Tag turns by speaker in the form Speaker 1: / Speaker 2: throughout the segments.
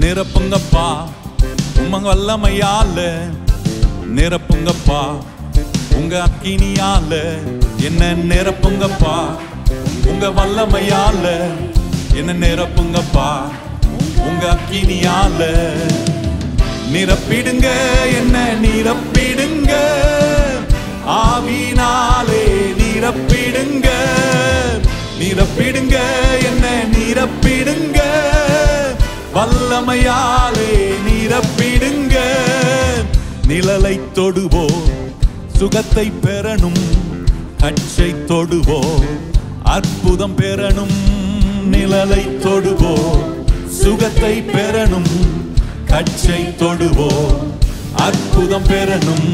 Speaker 1: நிரப்புங்கப்பா உங்க வல்லமையால, நிரப்புங்கப்பா உங்க அக்கினியால, என்ன நிரப்புங்கப்பா உங்க வல்லமையால, என்ன நிரப்புங்கப்பா உங்க அக்கினியால. நிரப்பிடுங்க என்ன நிரப்பிடுங்க, ஆவினாலே நிரப்பிடுங்க. நிரப்பிடுங்க என்ன நிரப்பிடுங்க, வல்லமையாலே நிரப்பிடுங்க. நிழலை தொடுவோ சுகத்தை பெறணும், கச்சை தொடுவோ அற்புதம் பெறணும். நிழலை தொடுவோ சுகத்தை பெறணும், கச்சை தொடுவோ அற்புதம் பெறணும்.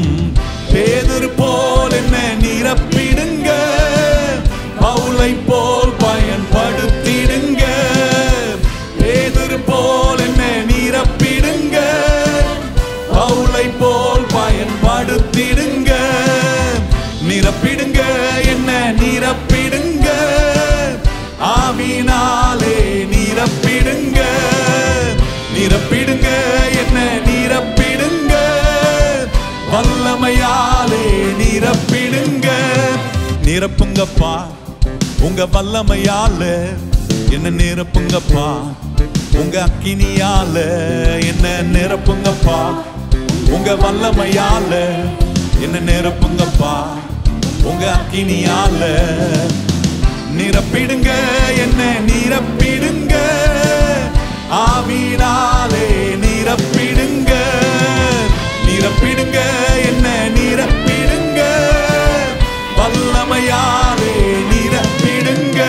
Speaker 1: பேதுரு போல் என்ன நிரப்பிடுங்க, பவுலை போல் பயன்படுத்திடுங்க. பேதுரு போல் என்ன நிரப்பிடுங்க, பவுலை போல் பயன்படுத்திடுங்க. நிரப்பிடுங்க என்ன நிரப்பிடுங்க, ஆவினாலே நிரப்பிடுங்க. நிரப்பிடுங்க என்ன நிரப்பிடுங்க, வல்லமையாலே நிரப்பிடுங்க. நிரப்புங்கப்பா உங்க வல்லமையால, என்ன நிரப்புங்கப்பா உங்க அக்கினியால, என்ன நிரப்புங்கப்பா உங்க வல்லமையால, என்ன நிரப்புங்கப்பா உங்க அக்கினியால. நிரப்பிடுங்க என்ன நிரப்பிடுங்க, ஆவினாலே நிரப்பிடுங்க. நிரப்பிடுங்க என்ன நிரப்பிடுங்க, வல்லமையாலே நிரப்பிடுங்க.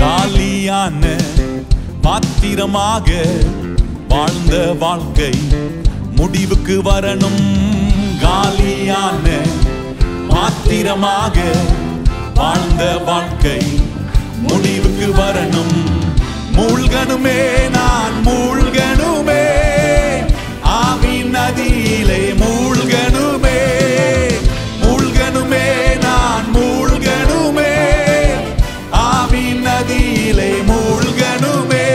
Speaker 1: காலியான பாத்திரமாக வாழ்ந்த வாழ்க்கை முடிவுக்கு வரணும். காலியான பாத்திரமாக வாழ்ந்த வாழ்க்கை முடிவுக்கு வரணும். மூழ்கணுமே நான் மூழ்கணுமே, ஆவின் நதியிலே மூழ்கணுமே. மூழ்கணுமே நான் மூழ்கணுமே, ஆவின் நதியிலே மூழ்கணுமே.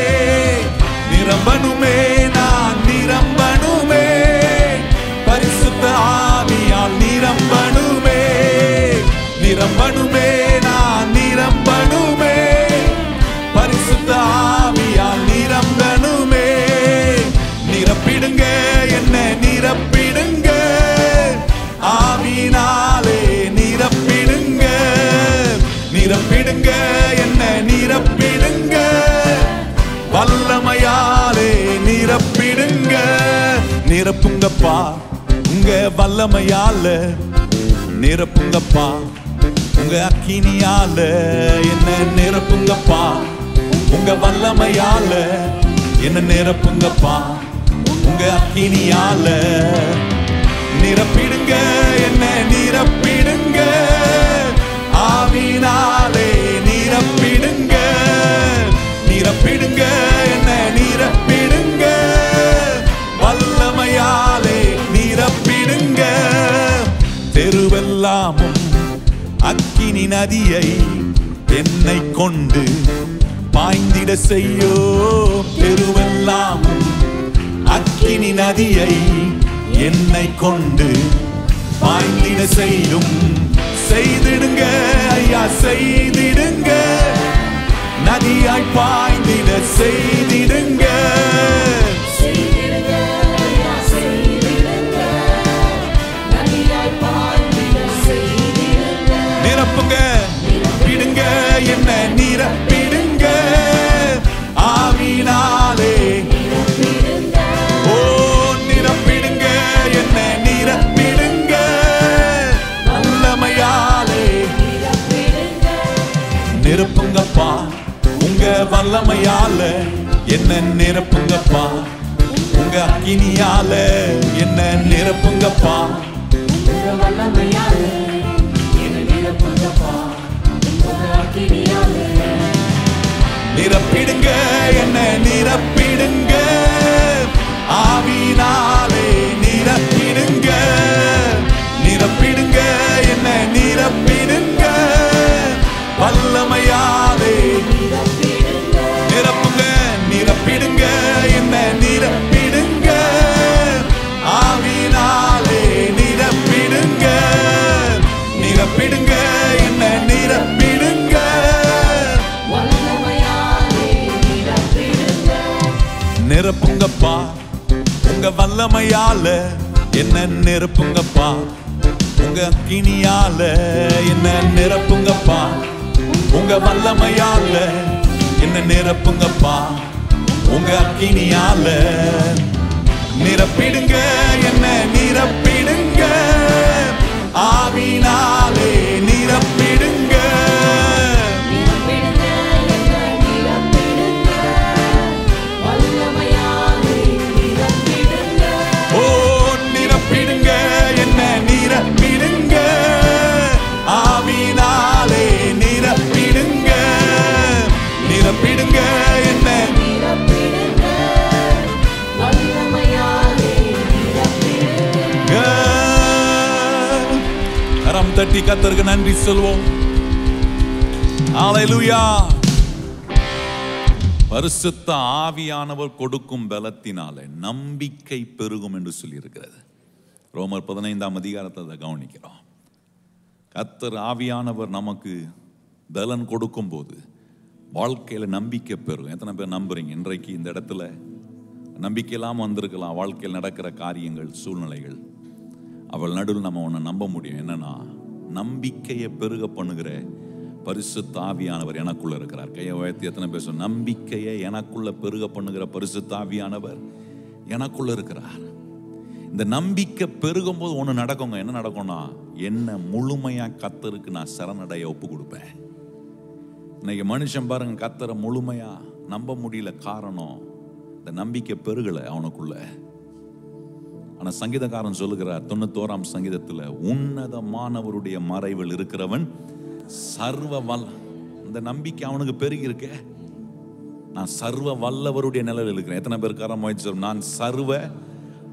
Speaker 1: நிரம்பணுமே நான் நிரம்பணுமே, பரிசுத்த ஆவியால் நிரம்பணுமே. நிரம்பணுமே நான் நிரம்பணுமே, பரிசுத்த ஆவியால் நிரம்பணுமே. நிரப்பிடுங்க என்ன நிரப்பிடுங்க, ஆவினாலே நிரப்பிடுங்க. நிரப்பிடுங்க என்ன நிரப்பிடுங்க, வல்லமையாலே நிரப்பிடுங்க. நிரப்புங்கப்பா உங்க வல்லமையால, நிரப்புங்கப்பா உங்க அக்கினியால, என்ன நிரப்புங்கப்பா உங்க வல்லமையால, என்ன நிரப்புங்கப்பா உங்க அக்கினியால. நிரப்பிடுங்க என்ன நிரப்பிடுங்க, ஆவினாலே நிரப்பிடுங்க. நிரப்பிடுங்க என்ன நிரப்பிடுங்க, வல்லமையாலே நிரப்பிடுங்க. தெருவெல்லாமும் அக்கினி நதியை என்னை கொண்டு பாய்ந்திட செய்யோ. தெருவெல்லாமும் அக்கினி நதியை என்னை கொண்டு பாய்ந்திட செய்யும். செய்திடுங்க ஐயா செய்திடுங்க, நதியாய் பாய்ந்திட செய்திடுங்க. நிரப்புங்க நிரப்பிடுங்க என்ன நிரப்பிடுங்க, ஆவினாலே. ஓ நிரப்பிடுங்க என்ன நிரப்பிடுங்க, வல்லமையாலே. நிரப்புங்கப்பா உங்க வல்லமையால, என்ன நிரப்புங்கப்பா உங்க அக்கினியால, என்ன நிரப்புங்கப்பா நிரப்பிடுங்க, என்ன நிரப்பிடுங்க, ஆவியினாலே நிரப்பிடுங்க, நிரப்பிடுங்க, என்ன நிரப்பிடுங்க, வல்லமையாலே நிரப்புங்க, நிரப்பிடுங்க, என்ன நிரப்பிடுங்க, ஆவியினாலே நிரப்பிடுங்க, நிரப்பிடுங்க, என்ன நிரப்பிடுங்க, நிரப்புங்கப்பா உங்க வல்லமையால என்ன நிரப்புங்கப்பா, உங்க அக்கினியால என்ன நிரப்புங்கப்பா, உங்க வல்லமையால என்ன நிரப்புங்கப்பா, உங்க அக்கினியால நிரப்பிடுங்க, என்ன நிரப்பிடுங்க, ஆவியினாலே நிரப்பிடுங்க, ஓ நிரப்பிடுங்க, என்ன நிரப்பிடுங்க, ஆவியினாலே நிரப்பிடுங்க, நிரப்பிடுங்க, என்ன கரம் தட்டி கர்த்தருக்கு நன்றி சொல்வோம். ஹல்லேலூயா. பரிசுத்த ஆவியானவர் கொடுக்கும் பலத்தினாலே நம்பிக்கை பெருகும் என்று சொல்லி இருக்கிறது. ரோமர் 15ஆம் அதிகாரத்தை கவனிக்கிறோம். கர்த்தர் ஆவியானவர் நமக்கு பலன் கொடுக்கும் போது வாழ்க்கையில நம்பிக்கை பெறும். எத்தனை பேர் நம்புறீங்க? இன்றைக்கு இந்த இடத்துல நம்பிக்கை இல்லாமல் வந்திருக்கலாம். வாழ்க்கையில் நடக்கிற காரியங்கள், சூழ்நிலைகள், அவள் நடுவில் நம்ம ஒன்று நம்ப முடியும். என்னன்னா, நம்பிக்கையை பெருக பண்ணுகிற பரிசுத்த ஆவியானவர் எனக்குள்ள இருக்கிறார். கையை உயர்த்தி எத்தனை பேர் சொல்ல, நம்பிக்கையை எனக்குள்ள பெருக பண்ணுகிற பரிசுத்த ஆவியானவர் எனக்குள்ள இருக்கிறார். இந்த நம்பிக்கை பெருகும் போது ஒன்று நடக்குங்க. என்ன நடக்கும்னா, என்ன முழுமையா கர்த்தருக்கு நான் சரணடைய ஒப்பு கொடுப்பேன். இன்னைக்கு மனுஷன் பாருங்க, கர்த்தரை முழுமையா நம்ப முடியல. காரணம், இந்த நம்பிக்கை பெருகலை அவனுக்குள்ள. ஆனா சங்கீதக்காரன் சொல்லுகிறார் 91ஆம் சங்கீதத்துல, உன்னதமானவருடைய மறைவில் இருக்கிறவன் சர்வ வல்ல. இந்த நம்பிக்கை அவனுக்கு பெருகி இருக்க. நான் சர்வ வல்லவருடைய நிலையில் இருக்கிறேன். எத்தனை பேர் காரம் முயற்சி, நான் சர்வ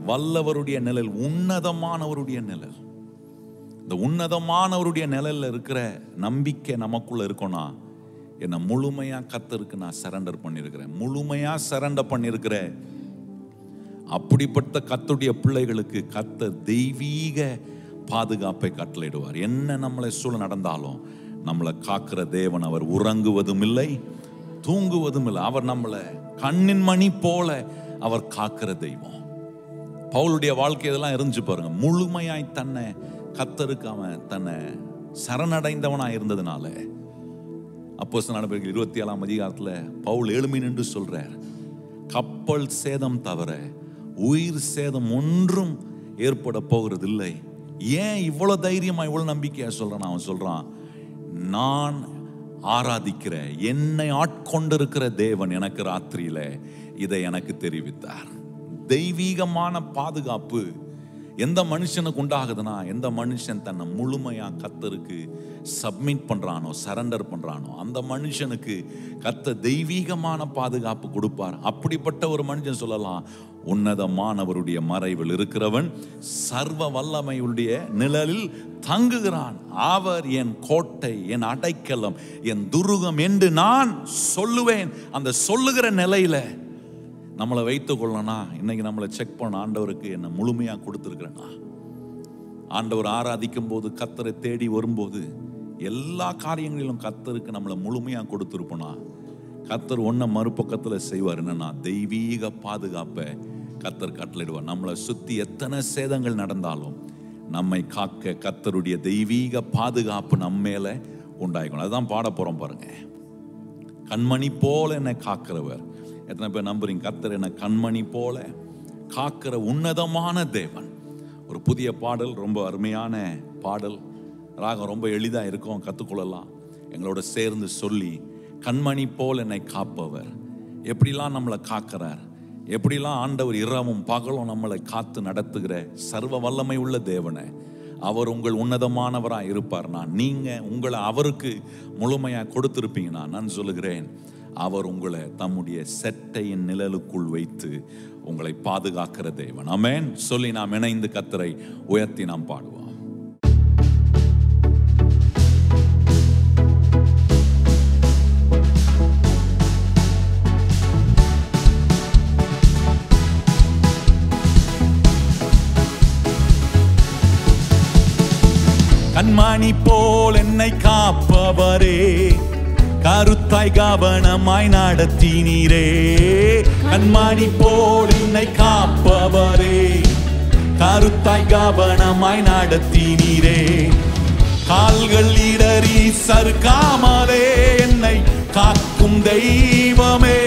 Speaker 1: வல்லவருடைய நிழல், உன்னதமானவருடைய நிழல். இந்த உன்னதமானவருடைய நிழல்ல இருக்கிற நம்பிக்கை நமக்குள்ள இருக்கணும்னா, என்ன முழுமையா கர்த்தருக்கு நான் சரண்டர் பண்ணியிருக்கிறேன், முழுமையா சரண்டர் பண்ணியிருக்கிறேன். அப்படிப்பட்ட கர்த்தருடைய பிள்ளைகளுக்கு கர்த்தர் தெய்வீக பாதுகாப்பை கட்டளையிடுவார். என்ன நம்மளை சூழ நடந்தாலும் நம்மளை காக்கிற தேவன். அவர் உறங்குவதும் இல்லை, தூங்குவதும் இல்லை. அவர் நம்மளை கண்ணின் மணி போல அவர் காக்கிற தெய்வம். பவுலுடைய வாழ்க்கை இதெல்லாம் இருந்துச்சு பாருங்க. முழுமையாய் தன்னை கர்த்தருக்கு அவன் தன்னை சரணடைந்தவனா இருந்ததுனால, அப்போஸ்தலர் நடவடிக்கைகள் 27ஆம் அதிகாரத்துல பவுல் எழும்பி நின்று சொல்றார், கப்பல் சேதம் தவிர உயிர் சேதம் ஒன்றும் ஏற்பட போகிறது இல்லை. ஏன் இவ்வளவு தைரியமா இவ்வளவு நம்பிக்கையா சொல்றான்? அவன் சொல்றான், நான் ஆராதிக்கிற, என்னை ஆட்கொண்டிருக்கிற தேவன் எனக்கு ராத்திரியில இதை எனக்கு தெரிவித்தார். தெய்வீகமான பாதுகாப்பு எந்த மனுஷனுக்கு உண்டாகுதுன்னா, எந்த மனுஷன் தன்னை முழுமையா கர்த்தருக்கு சப்மிட் பண்றானோ, சரண்டர் பண்றானோ, அந்த மனுஷனுக்கு கர்த்தர் தெய்வீகமான பாதுகாப்பு கொடுப்பார். அப்படிப்பட்ட ஒரு மனுஷன் சொல்லலாம், உன்னதமானவருடைய மறைவில் இருக்கிறவன் சர்வ வல்லமையுடைய நிழலில் தங்குகிறான். அவர் என் கோட்டை, என் அடைக்கலம், என் துருகம் என்று நான் சொல்லுவேன். அந்த சொல்லுகிற நிலையில நம்மளை வைத்துக் கொள்ளனா, இன்னைக்கு நம்மளை செக் பண்ண, ஆண்டவருக்கு என்ன முழுமையா கொடுத்திருக்கிறேன்னா. ஆண்டவர் ஆராதிக்கும் போது, கர்த்தரை தேடி வரும்போது, எல்லா காரியங்களிலும் கர்த்தருக்கு நம்மளை முழுமையா கொடுத்திருப்போனா, கர்த்தர் ஒன்ன மறுபக்கத்தில் செய்வார். என்னன்னா, தெய்வீக பாதுகாப்பை கர்த்தர் கட்டளையிடுவார். நம்மளை சுத்தி எத்தனை சேதங்கள் நடந்தாலும் நம்மை காக்க கர்த்தருடைய தெய்வீக பாதுகாப்பு நம்ம மேல உண்டாயிக்கணும். அதுதான் பாட போறோம் பாருங்க. கண்மணி போல என்னை காக்கிறவர். எத்தனை பேர் நம்புறீங்க? கர்த்தர் என்னை கண்மணி போல காக்கிற உன்னதமான தேவன். ஒரு புதிய பாடல், ரொம்ப அருமையான பாடல், ராகம் ரொம்ப எளிதா இருக்கும், கத்துக்கொள்ளலாம். எங்களோட சேர்ந்து சொல்லி, கண்மணி போல் என்னை காப்பவர். எப்படிலாம் நம்மளை காக்கிறார், எப்படிலாம் ஆண்டவர் இரவும் பகலும் நம்மளை காத்து நடத்துகிற சர்வ வல்லமை உள்ள தேவனை. அவர் உங்கள் உன்னதமானவராக இருப்பார். நீங்க உங்களை அவருக்கு முழுமையாக கொடுத்திருப்பீங்கன்னா, நான் சொல்லுகிறேன், அவர் உங்களை தம்முடைய செட்டையின் நிழலுக்குள் வைத்து உங்களை பாதுகாக்கிற தேவன். ஆமென் சொல்லி நாம் இணைந்து கர்த்தரை உயர்த்தி நாம் பாடுவோம். கண்மணி போல் என்னை காப்பவரே, கருத்தாய் கவனமாய் நடத்தினீரே. கண்மணி போல் என்னை காப்பவரே, கருத்தாய் கவனமாய் நடத்தினீரே. கால்கள் இடறி சறுக்காமலே என்னை காக்கும் தெய்வமே,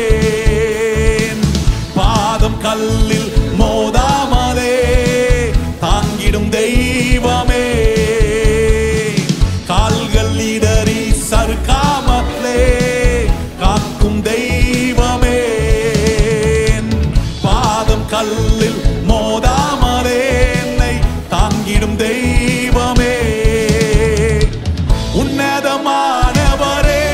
Speaker 1: பாதம் கல்லில் மோதாமலே தாங்கிடும் தெய்வமே. கால்கள் இடறி சறுக்காமலே காக்கும் தெய்வமே, பாதம் கல்லில் மோதாமலே என்னை தாங்கிடும் தெய்வமே. உன்னதமானவரே,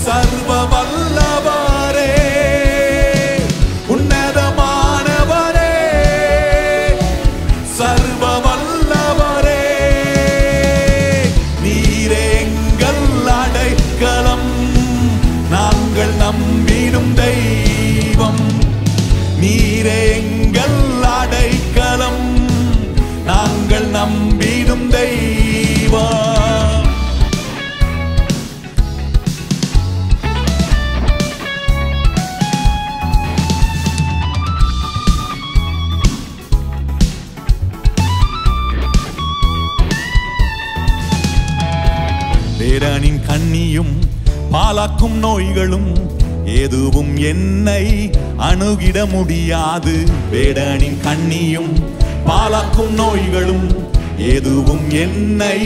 Speaker 1: சர்வ வல்லவரே, உன்னதமானவரே, சர்வ வல்லவரே, நீரே எங்கள் அடைக்கலம், நாங்கள் நம்பிடும் தெய்வம். நீரே எங்கள் அடைக்கலம், நாங்கள் நம்பிடும் தெய்வம். வேடனின் கண்ணியும் பாலாக்கும் நோய்களும் எதுவும் என்னை அணுகிட முடியாது. வேடனின் கண்ணியும் பாலாக்கும் நோய்களும் எதுவும் என்னை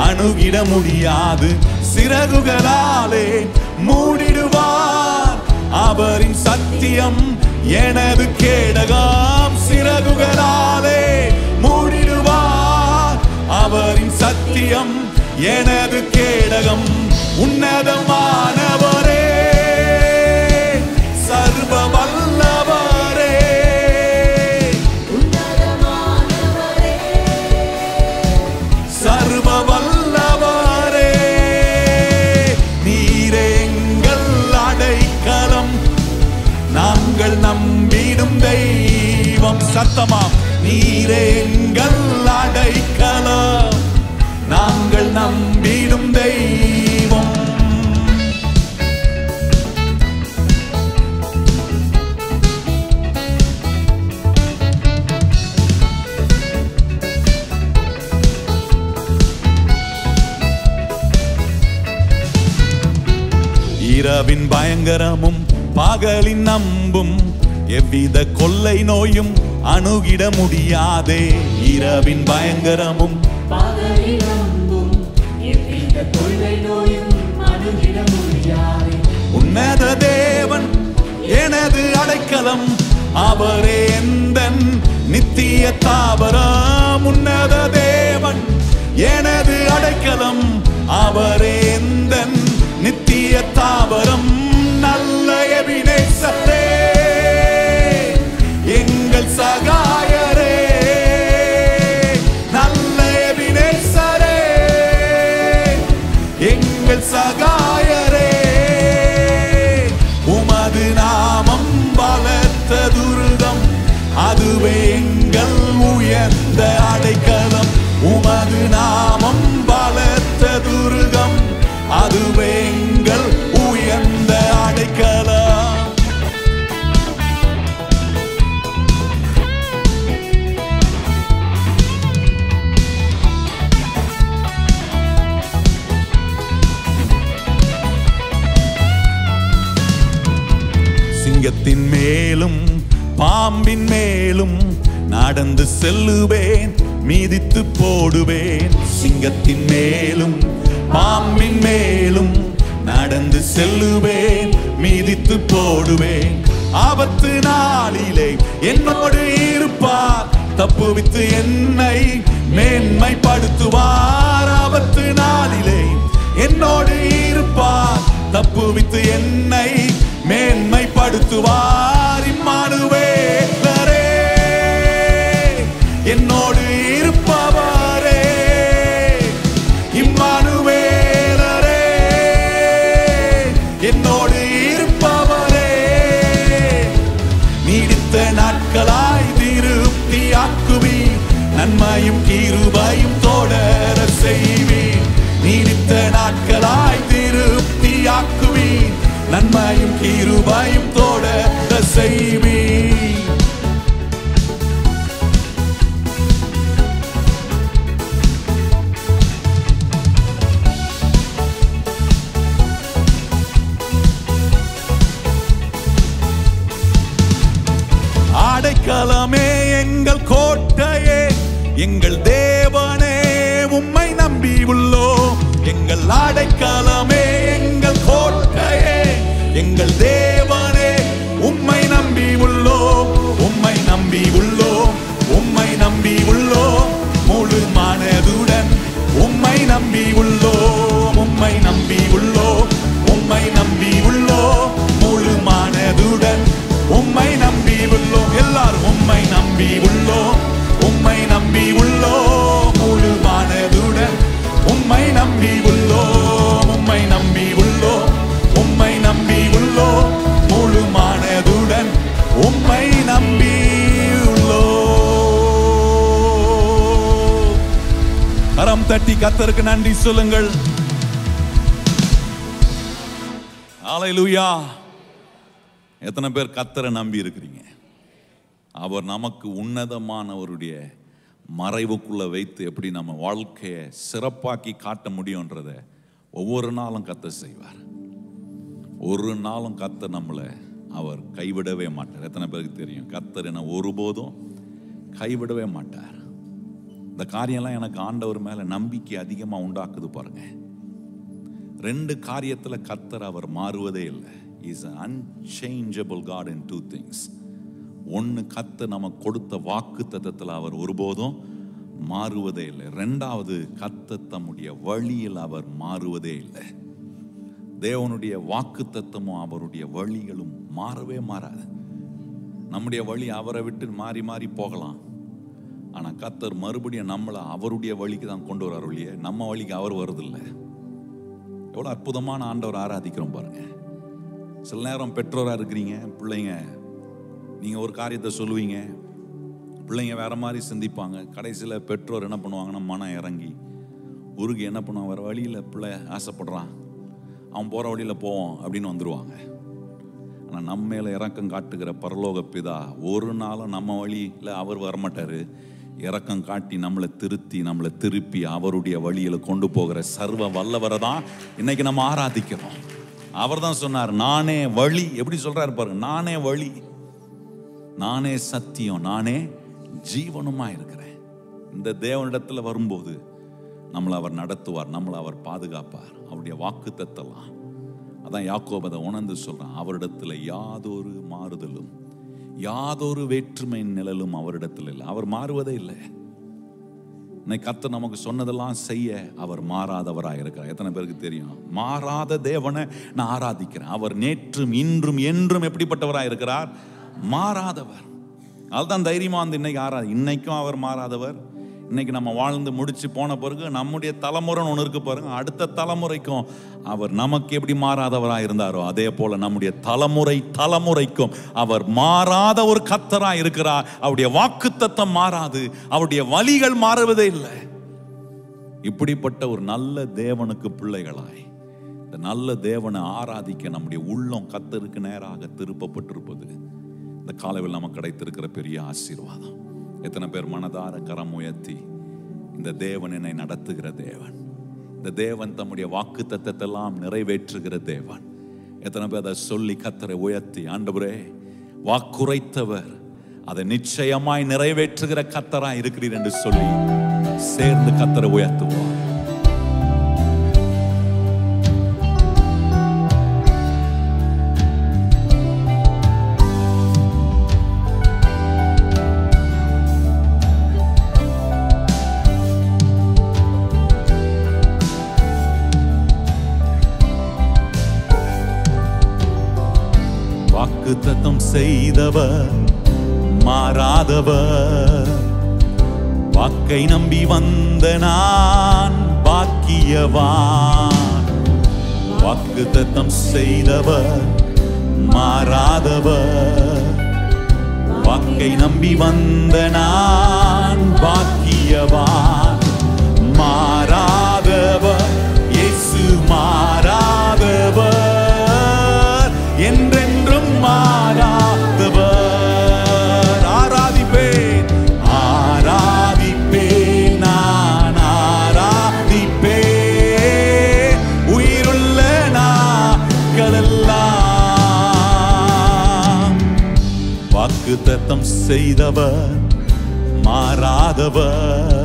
Speaker 1: அணுகிட முடியாது. சிறகுகளாலே மூடிடுவார் அவரின் சத்தியம் எனது கேடகம். சிறகுகளாலே மூடிடுவார் அவரின் சத்தியம் எனது கேடகம். உன்னதமானவரே, சர்வ வல்லவரே,
Speaker 2: உன்னதமானவரே,
Speaker 1: சர்வ வல்லவரே, நீரே எங்கள் அடைக்கலம், நாங்கள் நம்பிடும் தெய்வம். சத்தமாம், நீரே எங்கள் அடைக்கலம், நாங்கள் நம்பிடும் தெய்வம். இரவின் பயங்கரமும் பகலின் நம்பும் எவ்வித கொள்ளை நோயும் அணுகிட முடியாதே. இரவின் பயங்கரமும்
Speaker 2: பகலின் நம்பும் எவ்வித கொள்ளை நோயும் அணுகிட முடியாதே.
Speaker 1: உன்னத தேவன் எனது அடைக்கலம், அவரே எந்தன் நித்திய தாவரம். உன்னத தேவன் எனது அடைக்கலம், அவரே எந்தன் நித்திய தாவரம். நல்ல எபினேசரே, எங்கள் சகாயரே, நல்ல எபினேசரே, எங்கள் சகாயரே. உமது நாமம் பலத்த துருகம், அதுவே எங்கள் உயர்ந்த அடைக்கலம். உமது நாமம் பலத்த துருகம், அதுவே எங்கள் உயர்ந்த அடைக்கலம். சிங்கத்தின் மேலும் பாம்பின் மேலும் நடந்து செல்லுவேன், மீதித்து போடுவேன். சிங்கத்தின் மேலும் பாம்பின் மேலும் நடந்து செல்லுவேன், மீதித்து போடுவேன். ஆபத்து நாளிலே என்னோடு இருப்பார், தப்புவித்து என்னை மேன்மைப்படுத்துவார். ஆபத்து நாளிலே என்னோடு இருப்பார், தப்புவித்து என்னை மேன்மைப்படுத்துவார். இம்மானுவேலரே, என்னோடு இருப்பவரே, இம்மானுவேலரே, என்னோடு இருப்பவரே, நீடித்த நாட்களாய் திருப்தியாக்குவீர், நன்மையும் கிருபையும் தொடர செய்வீர். நீடித்த நாட்களாய் திருப்தியாக்குவீர், நன்மையும் கிருபையும் தொடர செய்வீர். அடைக்கலமே எங்கள் கோட்டையே, எங்கள் தேவனே உம்மை நம்பி உள்ளோம். எங்கள் அடைக்கலமே எங்கள் கோட்டையே, எங்கள் தேவனே உம்மை நம்பி உள்ளோம். உம்மை நம்பி உள்ளோம், உம்மை நம்பி உள்ளோம், முழு மனதுடன் உம்மை நம்பி உள்ளோம். உம்மை நம்பி உள்ளோம், உம்மை நம்பி உள்ளோம், முழு மனதுடன் உம்மை நம்பி உள்ளோம். எல்லாரும் உம்மை நம்பி உள்ளோம், உம்மை நம்பி உள்ளோம், முழு மனதுடன் உம்மை நம்பி உள்ளோம். உம்மை நம்பி உள்ளோம், உம்மை நம்பி உள்ளோம், முழு மனதுடன் உம்மை நம்பி உள்ளோம். கரம் தட்டி கர்த்தருக்கு நன்றி சொல்லுங்கள். ஹல்லேலூயா. எத்தனை பேர் கர்த்தரை நம்பி இருக்கிறீங்க? அவர் நமக்கு உன்னதமானவருடைய மறைவுக்குள்ள வைத்து எப்படி நம்ம வாழ்க்கையை சிறப்பாக்கி காட்ட முடியும்ன்றத ஒவ்வொரு நாளும் கர்த்தர் செய்வார். ஒரு நாளும் கர்த்தர் நம்மளை அவர் கைவிடவே மாட்டார். எத்தனை பேருக்கு தெரியும்? கர்த்தர் என்ன ஒருபோதும் கைவிடவே மாட்டார். இந்த காரியம்லாம் எனக்கு ஆண்டவர் மேல நம்பிக்கை அதிகமா உண்டாக்குது பாருங்க. 2 காரியத்துல கர்த்தர் அவர் மாறுவதே இல்லை. He is an unchangeable God in 2 things. ஒன்று, கர்த்தர் நமக்கு கொடுத்த வாக்குத்தத்தத்தில் அவர் ஒருபோதும் மாறுவதே இல்லை. 2வது, கர்த்தர் தம்முடைய வழியில் அவர் மாறுவதே இல்லை. தேவனுடைய வாக்குத்தத்தமும் அவருடைய வழிகளும் மாறவே மாறாது. நம்முடைய வழி அவரை விட்டு மாறி மாறி போகலாம். ஆனால் கர்த்தர் மறுபடியும் நம்மளை அவருடைய வழிக்கு தான் கொண்டு வரார் ஒழிய நம்ம வழிக்கு அவர் வருதில்லை. எவ்வளோ அற்புதமான ஆண்டவர் ஆராதிக்கிறோம் பாருங்க. சில நேரம் பெற்றோராக இருக்கிறீங்க, பிள்ளைங்க நீங்கள் ஒரு காரியத்தை சொல்லுவீங்க, பிள்ளைங்க வேற மாதிரி சிந்திப்பாங்க. கடைசியில் பெற்றோர் என்ன பண்ணுவாங்கன்னா மனம் இறங்கி உருகி என்ன பண்ணுவாங்க, வேறு வழியில் பிள்ளை ஆசைப்படுறான், அவன் போகிற வழியில் போவோம் அப்படின்னு வந்துடுவாங்க. ஆனால் நம்ம மேலே இறக்கம் காட்டுகிற பரலோக பிதா ஒரு நாளும் நம்ம வழியில் அவர் வரமாட்டார். இறக்கம் காட்டி நம்மளை திருப்பி அவருடைய வழியில் கொண்டு போகிற சர்வ வல்லவரை தான் இன்னைக்கு நம்ம ஆராதிக்கிறோம். அவர் தான் சொன்னார், நானே வழி. எப்படி சொல்றாரு பாருங்க, நானே வழி, நானே சத்தியம், நானே ஜீவனுமா இருக்கிறேன். இந்த தேவனிடத்துல வரும்போது நம்மளை அவர் நடத்துவார், நம்மளை அவர் பாதுகாப்பார். அவருடைய வாக்குத்தத்தெல்லாம் அதான் யாக்கோபு அதை உணர்ந்து சொல்றான். அவரிடத்துல யாதொரு மாறுதலும் யாதொரு வேற்றுமை நிழலும் அவரிடத்துல இல்லை. அவர் மாறுவதே இல்லை. இன்னைக்கு கர்த்தர் நமக்கு சொன்னதெல்லாம் செய்ய அவர் மாறாதவராக இருக்கிறார். எத்தனை பேருக்கு தெரியும்? மாறாத தேவனை நான் ஆராதிக்கிறேன். அவர் நேற்றும் இன்றும் என்றும் எப்படிப்பட்டவராக இருக்கிறார்? மாறாதவர். அதுதான் தைரியமா வந்து இன்னைக்கு இன்னைக்கும் அவர் மாறாதவர். இன்னைக்கு நம்ம வாழ்ந்து முடிச்சு போன பிறகு நம்முடைய தலைமுறைன்னு ஒன்று இருக்கு பாருங்க, அடுத்த தலைமுறைக்கும் அவர் நமக்கு எப்படி மாறாதவராக இருந்தாரோ அதே போல நம்முடைய தலைமுறைக்கும் அவர் மாறாத ஒரு கர்த்தராக இருக்கிறார். அவருடைய வாக்குத்தத்தம் மாறாது, அவருடைய வழிகள் மாறுவதே இல்லை. இப்படிப்பட்ட ஒரு நல்ல தேவனுக்கு பிள்ளைகளாய் இந்த நல்ல தேவனை ஆராதிக்க நம்முடைய உள்ளம் கர்த்தருக்கு நேராக திருப்பப்பட்டிருப்பது இந்த காலையில் நமக்கு கிடைத்திருக்கிற பெரிய ஆசீர்வாதம். எத்தனை பேர் மனதார கரம் உயர்த்தி, இந்த தேவன் என்னை நடத்துகிற தேவன், இந்த தேவன் தம்முடைய வாக்குத்தத்தத்தெல்லாம் நிறைவேற்றுகிற தேவன், எத்தனை பேர் அதை சொல்லி கர்த்தரை உயர்த்தி, ஆண்டவரே வாக்குரைத்தவர் அதை நிச்சயமாய் நிறைவேற்றுகிற கர்த்தராய் இருக்கிறீர் என்று சொல்லி சேர்ந்து கர்த்தரை உயர்த்துவோம். வாக்குத்தத்தம் செய்தவர் மாறாதவர். வாக்கை நம்பி வந்த நான் பாக்கியவான். வாக்குத்தத்தம் செய்தவர் மாறாதவர். வாக்கை நம்பி வந்த நான் பாக்கியவான். மாறாதவர் இயேசு மாறாதவர், என்றென்றும் மாறாதவர். ஆராதிப்பேன் ஆராதிப்பேன் நான் ஆராதிப்பேன் உயிருள்ள நாட்களெல்லாம். வாக்குத்தத்தம் செய்தவர் மாறாதவர்.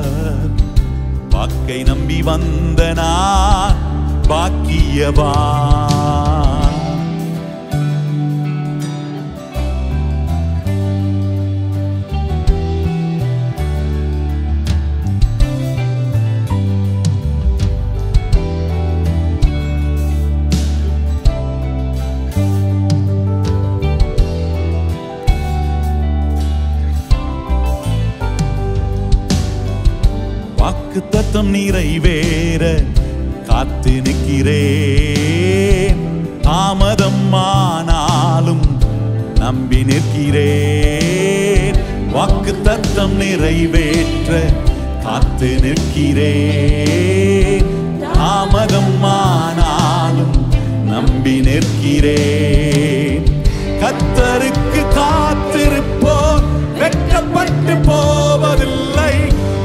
Speaker 1: வாக்கை நம்பி வந்த நான் பாக்கியவான். வாக்குத்தத்தம் நிறைவேற காத்து நிற்கிறேன். தாமதம் ஆனாலும் நம்பி நிற்கிறேன். வாக்குத்தத்தம் நிறைவேற்ற காத்து நிற்கிறேன். தாமதம் ஆனாலும் நம்பி நிற்கிறேன். கர்த்தருக்கு காத்திருப்போர் வெட்கப்பட்டு போவதில்லை.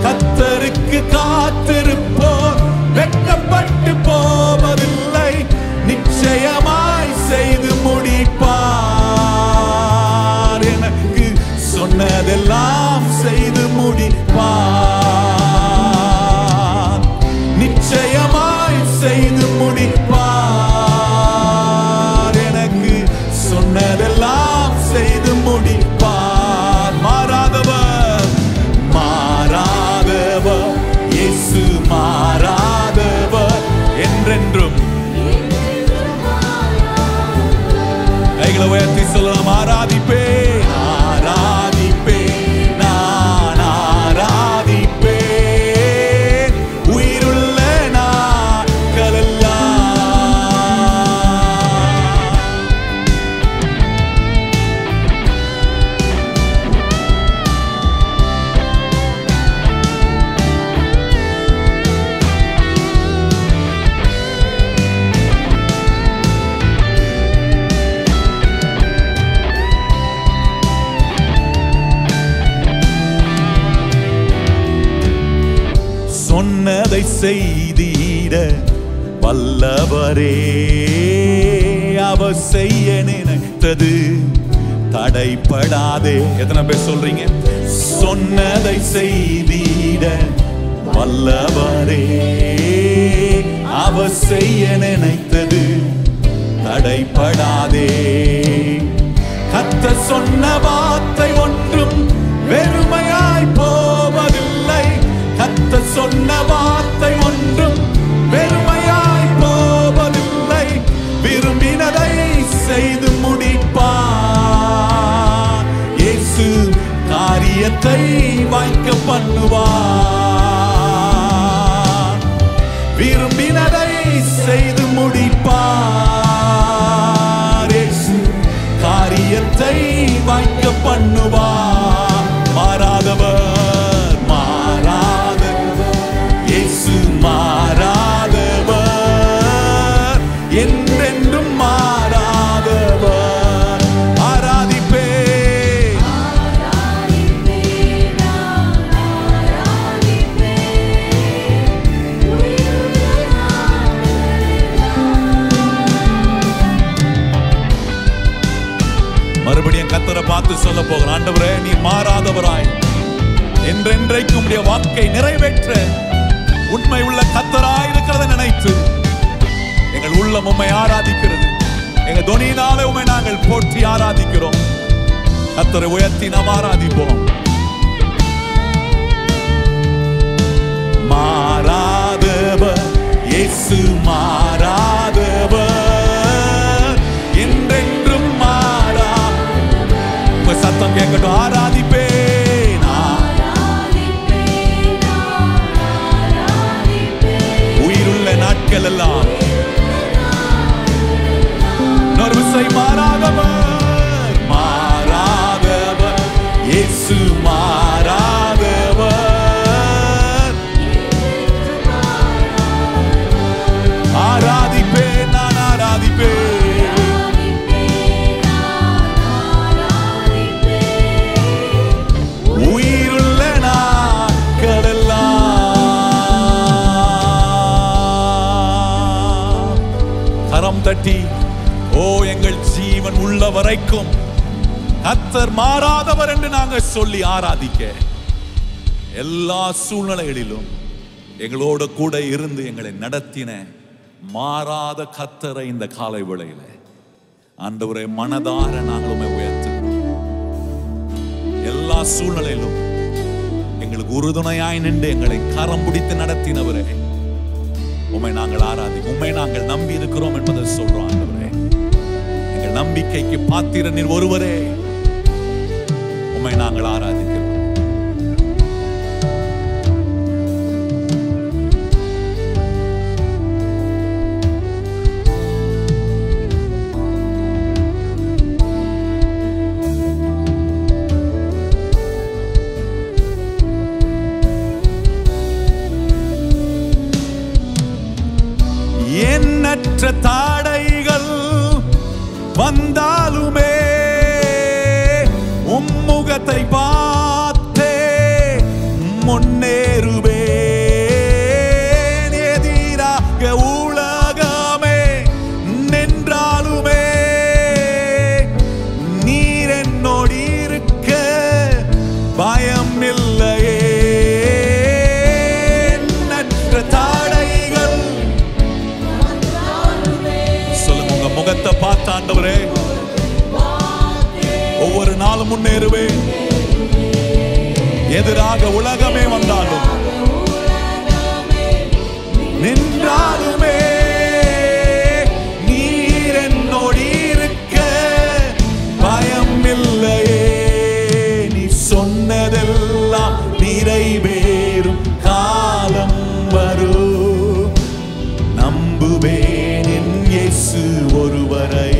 Speaker 1: கர்த்தருக்கு காத்திருப்போர் வெட்கப்பட்டு போவதில்லை. நிச்சயமாய் செய்து முடிப்பார். எனக்கு சொன்னதெல்லாம் செய்து முடிப்பார். நிச்சயமாய் செய்து முடிப்பார். எனக்கு சொன்னதெல்லாம் செய்து முடிப்பார். மாறாதவர் மாறாதவர் இயேசு மாறாதவர், என்றென்றும். கைகளை உயர்த்தி சொல்லலாம். ஆராதிப்பேன் ஆராதிப்பேன் நான் ஆராதிப்பேன் உயிருள்ள நாட்களெல்லாம். சொன்னதை செய்திட வல்லவரே, அவர் செய்ய நினைத்தது தடைப்படாதே. எத்தனை பேர் சொல்றீங்க? சொன்னதை செய்திட வல்லவரே, அவர் செய்ய நினைத்தது தடைப்படாதே. கர்த்தர் சொன்ன வார்த்தை ஒன்றும் வெறுமையாய் போவதில்லை. கர்த்தர் சொன்ன வார்த்தை ஒன்றும் வெறுமையாய் போவதில்லை. விரும்பினதை செய்து முடிப்பார். இயேசு காரியத்தை வாய்க்க பண்ணுவார். விரும்பினதை செய்து முடிப்பார். இயேசு காரியத்தை வாய்க்க பண்ணுவார். மாறாதவர் மாறாதவர் இயேசு மாறாதவர், என்றென்றும் மாறாதவர். ஆராதிப்பேன் மறுபடியும் கர்த்தரை பார்த்து சொல்ல போகிறேன். ஆண்டவரே, நீ மாறாதவராய் என்றென்றைக்கும் உம்முடைய வாக்கை நிறைவேற்ற உண்மை உள்ள கர்த்தராய் இருக்கிறத நினைத்து எங்கள் உள்ளம் உம்மை ஆராதிக்கிறது. எங்க தொனியினாலே உம்மை நாங்கள் போற்றி ஆராதிக்கிறோம். கர்த்தரை உயர்த்தி நாம் ஆராதிப்போம். மாறாதவர் இயேசு மாறாதவர், என்றென்றும் மாறாதவர். தட்டி ஓ எங்கள் ஜீவன் உள்ள வரைக்கும் கர்த்தர் மாறாதவர் என்று நாங்கள் சொல்லி ஆராதிக்க, எல்லா சூழ்நிலைகளிலும் எங்களோட கூட இருந்து எங்களை நடத்தின மாறாத கர்த்தரை இந்த காலை வேளையில ஆண்டவரே மனதார நாங்களுமே உயர்த்துகிறோம். எல்லா சூழ்நிலையிலும் எங்களுக்கு உறுதுணையாய் நின்று எங்களை கரம் பிடித்து நடத்தினவரே, உம்மை நாங்கள் ஆராதிக்கிறோம். உம்மை நாங்கள் நம்பி இருக்கிறோம் என்பதை சொல்றோம். ஆண்டவரே, எங்கள் நம்பிக்கைக்கு பாத்திர நீர் ஒருவரே, உம்மை நாங்கள் ஆராதிக்கிறோம். எண்ணற்ற தாடைகள் வந்தாலுமே உம்முகத்தை பார்த்தே முன்னேறுவேன். எதிராக உலகமே நின்றாலுமே நீர் என்னோடு இருக்க பயம் இல்லையே. எண்ணற்ற தாடைகள் சொல்லுங்க, உங்க முகத்தை பார்த்த ஆண்டவரே ஒவ்வொரு நாளும் முன்னேறுவேன். எதிராக உலகமே வந்தாலும் நின்றாலுமே நீர் என்னோடு இருக்க பயம் இல்லையே. நீ சொன்னதெல்லாம் நிறைவேறும் காலம் வரும். நம்புவேன் என் இயேசு ஒருவரை.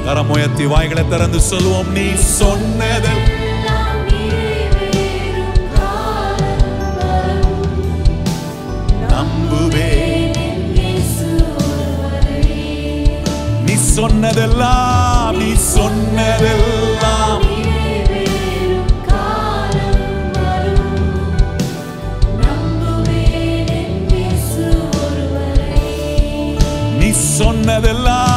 Speaker 1: கரம் உயர்த்தி வாய்களை திறந்து சொல்லுவோம். நீ சொன்னதெல்லாம் நிறைவேறும் காலம் வரும். நம்புவேன் என் இயேசு ஒருவரை. நீ சொன்னதெல்லாம் நிறைவேறும் காலம் வரும். நம்புவேன் என் இயேசு ஒருவரை. நீ சொன்னதெல்லாம்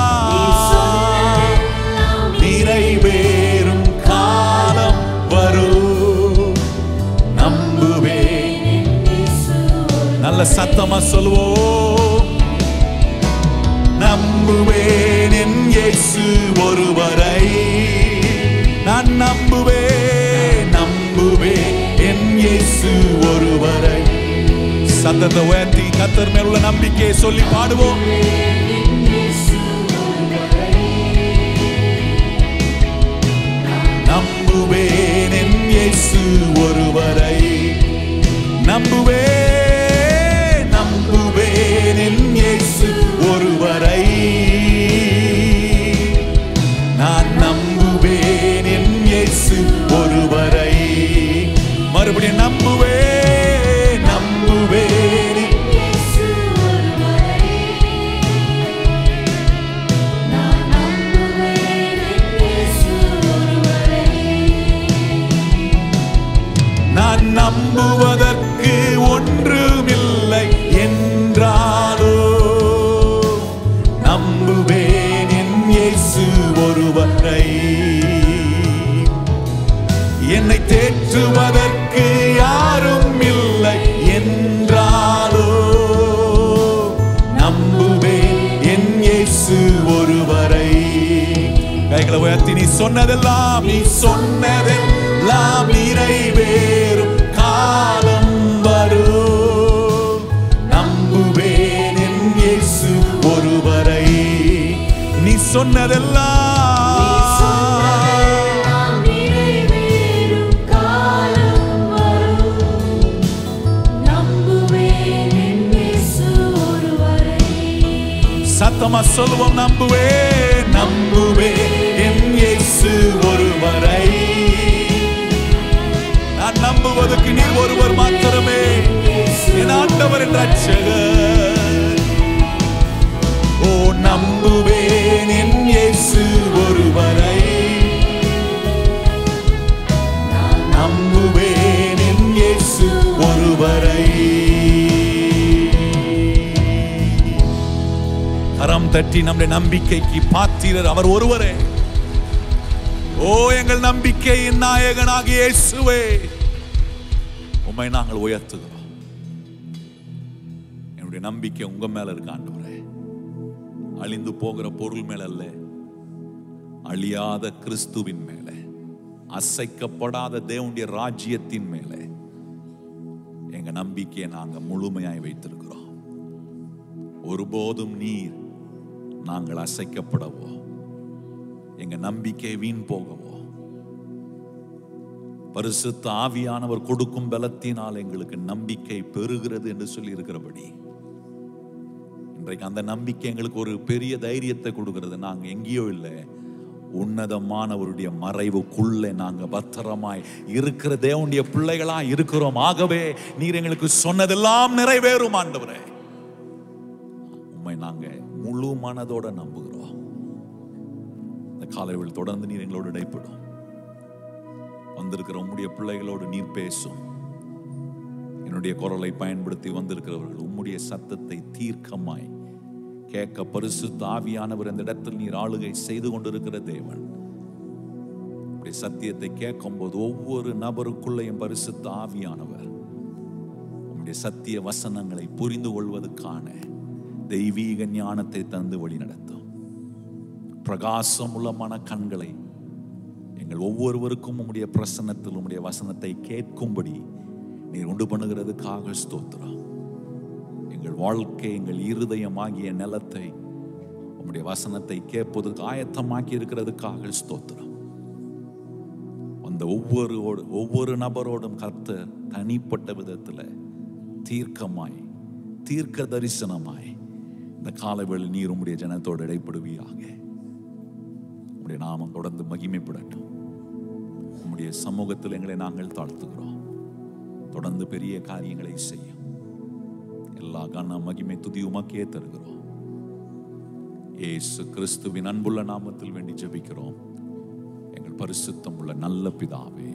Speaker 1: நிறைவேறும் காலம் வரும். நம்புவேன். நல்ல சத்தமா சொல்லுவோம். நம்புவேன் என் இயேசு ஒருவரை. நான் நம்புவேன் என் இயேசு ஒருவரை. சத்தத்தை உயர்த்தி கர்த்தர் மேல் உள்ள நம்பிக்கையை சொல்லி பாடுவோம். நம்புவேன் என் இயேசு ஒருவரை. நம்புவேன் என் இயேசு ஒருவரை. நான் நம்புவேன் என் இயேசு ஒருவரை. மறுபடியும் நம்புவேன் என் இயேசு ஒருவரை. நான் நம்புவேன் என் இயேசு ஒருவரை. நான் நம்புவதற்கு ஒன்றுமில்லை என்றாலோ நம்புவேன் என் இயேசு ஒருவரை. என்னை தேற்றுவதற்கு யாரும் இல்லை என்றாலோ நம்புவேன் என் இயேசு ஒருவரை. கைகளை உயர்த்தி நீ சொன்னதெல்லாம் நிறைவேறும் காலம் வரும். நம்புவேன் என் இயேசு ஒருவரை. நீ சொன்னதெல்லாம் நிறைவேறும் காலம் வரும். நம்புவேன் என் இயேசு ஒருவரை. சத்தமா சொல்லுவோம். நம்புவேன் என் இயேசு ஒருவரை. நான் நம்புவதற்கு நீர் ஒருவர் மாத்திரமே என் ஆண்டவர் என் ரட்சகர். ஓ நம்புவேன் என் இயேசு ஒருவரை. நம்புவேன் என் இயேசு ஒருவரை. கரம் தட்டி நம்முடைய நம்பிக்கைக்கு பாத்திரர் அவர் ஒருவரே. ஓ எங்கள் நம்பிக்கையின் நாயகனாகிய இயேசுவே, உம்மை நாங்கள் உயர்த்துகிறோம். என்னுடைய நம்பிக்கை உங்க மேல இருக்க ஆண்டவரே. அழிந்து போகிற பொருள் மேல அல்ல, அழியாத கிறிஸ்துவின் மேல, அசைக்கப்படாத தேவனுடைய ராஜ்யத்தின் மேல எங்க நம்பிக்கையை நாங்க முழுமையாய் வைத்திருக்கிறோம். ஒருபோதும் நீர் நாங்கள் அசைக்கப்படவோ எங்க நம்பிக்கை வீண் போகவோ, பரிசுத்த ஆவியானவர் கொடுக்கும் பலத்தினால் எங்களுக்கு நம்பிக்கை பெருகிறது என்று சொல்லி இருக்கிறபடி, இன்றைக்கு அந்த நம்பிக்கை எங்களுக்கு ஒரு பெரிய தைரியத்தை கொடுக்கிறது. நாங்க எங்கேயோ இல்லை, உன்னதமானவருடைய மறைவுக்குள்ளே நாங்க பத்திரமாய் இருக்கிற தேவனுடைய பிள்ளைகளா இருக்கிறோம். ஆகவே நீர் எங்களுக்கு சொன்னதெல்லாம் நிறைவேறும் ஆண்டவரே. உம்மை நாங்க முழு மனதோட நம்புகிறோம். இந்த காலையில் தொடர்ந்து நீர் எங்களோடு இடைப்படும். வந்திருக்கிற உம்முடைய பிள்ளைகளோடு நீர் பேசும். என்னுடைய குரலை பயன்படுத்தி வந்திருக்கிறவர்கள் உம்முடைய சத்தத்தை தீர்க்கமாய் கேட்க பரிசுத்த ஆவியானவர் இந்த இடத்தில் நீர் ஆளுகை செய்து கொண்டிருக்கிற தேவன். சத்தியத்தை கேட்கும் போது ஒவ்வொரு நபருக்குள்ளையும் பரிசுத்த ஆவியானவர் உம்முடைய சத்திய வசனங்களை புரிந்து கொள்வதற்கான தெய்வீக ஞானத்தை தந்து வழி நடத்தும். பிரகாசம் உள்ள மன கண்களை எங்கள் ஒவ்வொருவருக்கும் உம்முடைய பிரசன்னத்தில் உம்முடைய வசனத்தை கேட்கும்படி நீர் உண்டு பண்ணுகிறதுக்காக ஸ்தோத்திரம். எங்கள் வாழ்க்கை, எங்கள் இருதயமாகிய நிலத்தை உம்முடைய வசனத்தை கேட்பதற்கு ஆயத்தமாக்கி இருக்கிறதுக்காக ஸ்தோத்திரம். அந்த ஒவ்வொரு நபரோடும் கர்த்தர் தனிப்பட்ட விதத்தில் தீர்க்கமாய், தீர்க்க தரிசனமாய் இந்த காலவேளை நீர் உம்முடைய ஜனத்தோடு இடைப்படுவீராக. உம்முடைய நாமம் தொடர்ந்து மகிமைப்படட்டும். உம்முடைய சமூகத்தில் எங்களை நாங்கள் தாழ்த்துகிறோம். தொடர்ந்து பெரிய காரியங்களை செய்யும். எல்லா கன மகிமை துதி உமக்கே தருகிறோம். இயேசு கிறிஸ்துவின் அன்புள்ள நாமத்தில் வேண்டி ஜெபிக்கிறோம் எங்கள் பரிசுத்தம் உள்ள நல்ல பிதாவே.